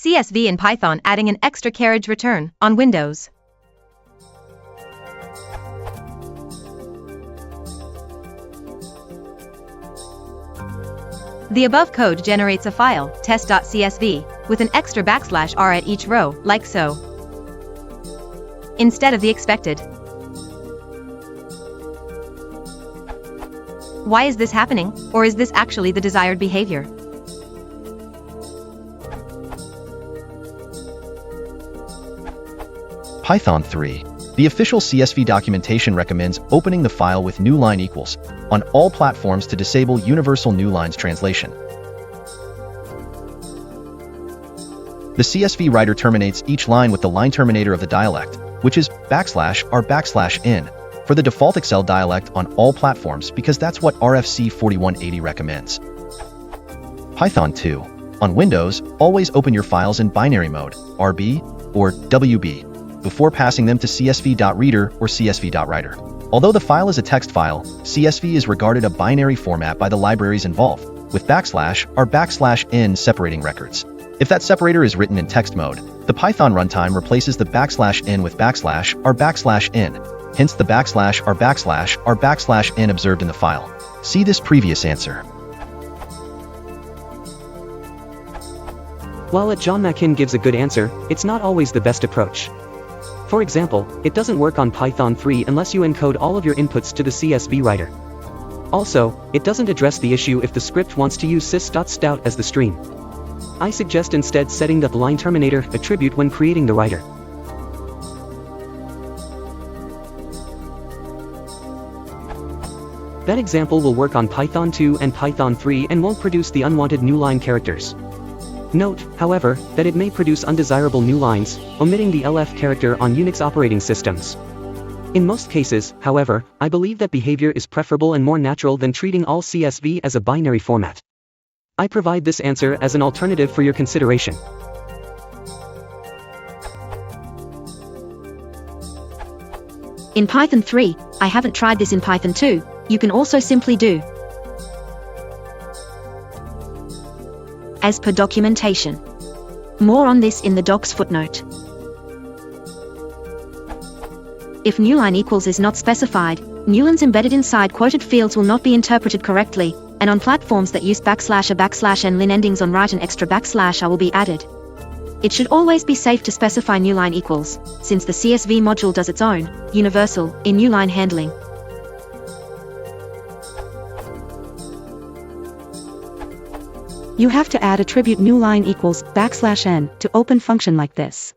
CSV in Python adding an extra carriage return on Windows. The above code generates a file, test.csv, with an extra \r at each row, like so, instead of the expected. Why is this happening, or is this actually the desired behavior? Python 3. The official CSV documentation recommends opening the file with newline equals on all platforms to disable universal newlines translation. The CSV writer terminates each line with the line terminator of the dialect, which is \r \n, for the default Excel dialect on all platforms because that's what RFC 4180 recommends. Python 2. On Windows, always open your files in binary mode, RB or WB, before passing them to csv.reader or csv.writer. Although the file is a text file, CSV is regarded a binary format by the libraries involved, with \r \n separating records. If that separator is written in text mode, the Python runtime replaces the \n with \r \n, hence the \r \n observed in the file. See this previous answer. While John Mackin gives a good answer, it's not always the best approach. For example, it doesn't work on Python 3 unless you encode all of your inputs to the CSV writer. Also, it doesn't address the issue if the script wants to use sys.stout as the stream. I suggest instead setting the line terminator attribute when creating the writer. That example will work on Python 2 and Python 3 and won't produce the unwanted newline characters. Note, however, that it may produce undesirable newlines, omitting the LF character on Unix operating systems. In most cases, however, I believe that behavior is preferable and more natural than treating all CSV as a binary format. I provide this answer as an alternative for your consideration. In Python 3, I haven't tried this in Python 2, you can also simply do as per documentation. More on this in the doc's footnote. If newline equals is not specified, newlines embedded inside quoted fields will not be interpreted correctly, and on platforms that use \a \n lin endings on right an extra \r will be added. It should always be safe to specify newline equals, since the CSV module does its own, universal, in newline handling. You have to add attribute newline equals \n to open function like this.